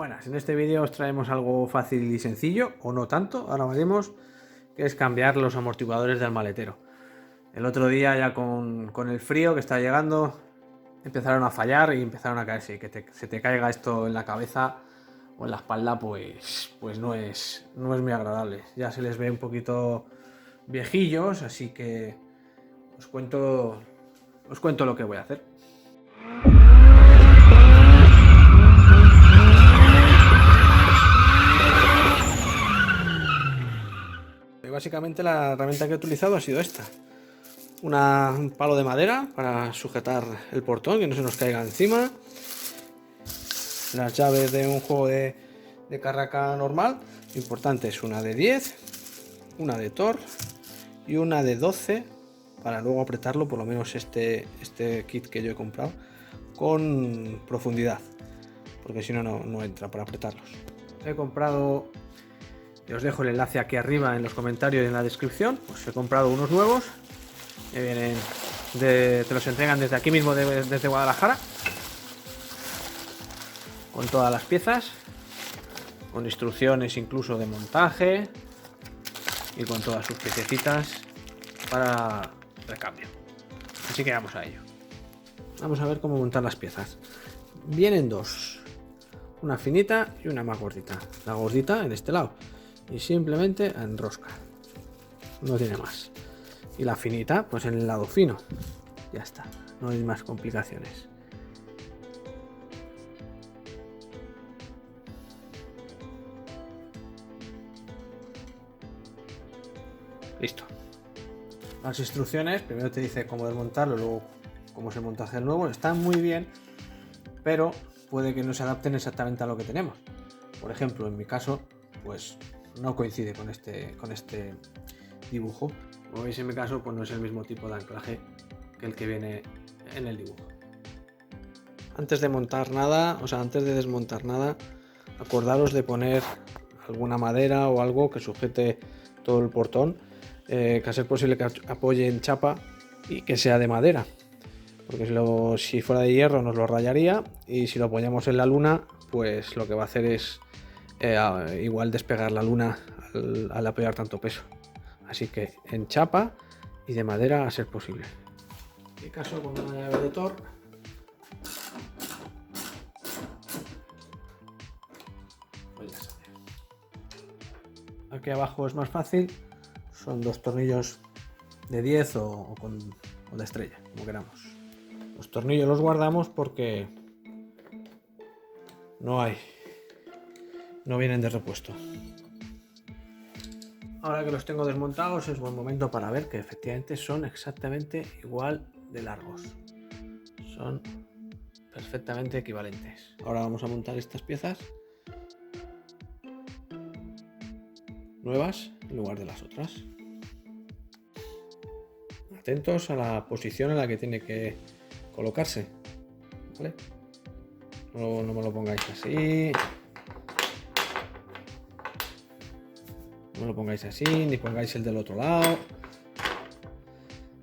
Buenas, en este vídeo os traemos algo fácil y sencillo, o no tanto, ahora veremos, que es cambiar los amortiguadores del maletero. El otro día ya con el frío que está llegando empezaron a fallar y empezaron a caerse, y que se te caiga esto en la cabeza o en la espalda pues no es muy agradable. Ya se les ve un poquito viejillos, así que os cuento lo que voy a hacer. Básicamente la herramienta que he utilizado ha sido esta. Un palo de madera para sujetar el portón, que no se nos caiga encima. Las llaves de un juego de carraca normal. Lo importante es una de 10, una de Thor y una de 12 para luego apretarlo, por lo menos este kit que yo he comprado, con profundidad, porque si no, no entra para apretarlos. He comprado, y os dejo el enlace aquí arriba en los comentarios y en la descripción, pues he comprado unos nuevos que vienen te los entregan desde aquí mismo, desde Guadalajara, con todas las piezas, con instrucciones incluso de montaje y con todas sus piececitas para recambio. Así que vamos a ello. Vamos a ver cómo montar las piezas. Vienen dos, una finita y una más gordita. La gordita en este lado y simplemente enrosca, no tiene más. Y la finita pues en el lado fino, ya está, no hay más complicaciones. Listo. Las instrucciones, primero te dice cómo desmontarlo, luego cómo se montaje el nuevo. Están muy bien, pero puede que no se adapten exactamente a lo que tenemos. Por ejemplo, en mi caso, pues no coincide con este dibujo. Como veis, en mi caso, pues no es el mismo tipo de anclaje que el que viene en el dibujo. Antes de montar nada, o sea, antes de desmontar nada, acordaros de poner alguna madera o algo que sujete todo el portón, que a ser posible que apoye en chapa y que sea de madera, porque si fuera de hierro nos lo rayaría, y si lo apoyamos en la luna, pues lo que va a hacer es igual despegar la luna al apoyar tanto peso. Así que en chapa y de madera a ser posible. En mi caso, con una llave de Thor, pues ya sale. Aquí abajo es más fácil, son dos tornillos de 10 o de estrella, como queramos. Los tornillos los guardamos porque no vienen de repuesto. Ahora que los tengo desmontados es buen momento para ver que efectivamente son exactamente igual de largos. Son perfectamente equivalentes. Ahora vamos a montar estas piezas nuevas en lugar de las otras. Atentos a la posición en la que tiene que colocarse, ¿vale? No me lo pongáis así. No lo pongáis así, ni pongáis el del otro lado,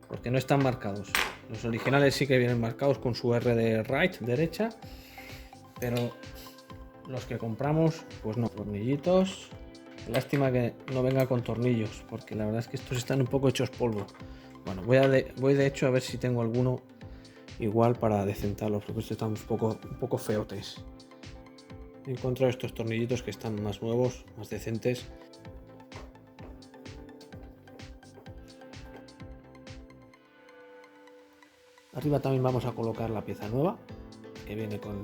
porque no están marcados. Los originales sí que vienen marcados con su R de right, derecha, pero los que compramos, pues no. Tornillitos. Lástima que no venga con tornillos, porque la verdad es que estos están un poco hechos polvo. Bueno, voy de hecho a ver si tengo alguno igual para decentarlos, porque estos están un poco feotes. He encontrado estos tornillitos que están más nuevos, más decentes. Arriba también vamos a colocar la pieza nueva que viene con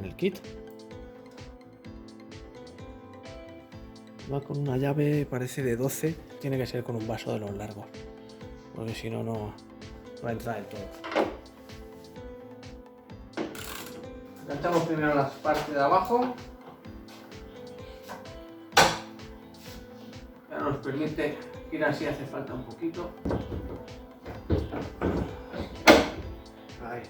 el kit. Va con una llave, parece de 12, tiene que ser con un vaso de los largos, porque si no, no va a entrar del todo. Enganchamos primero la parte de abajo, ya nos permite ir así, hace falta un poquito. Ahí.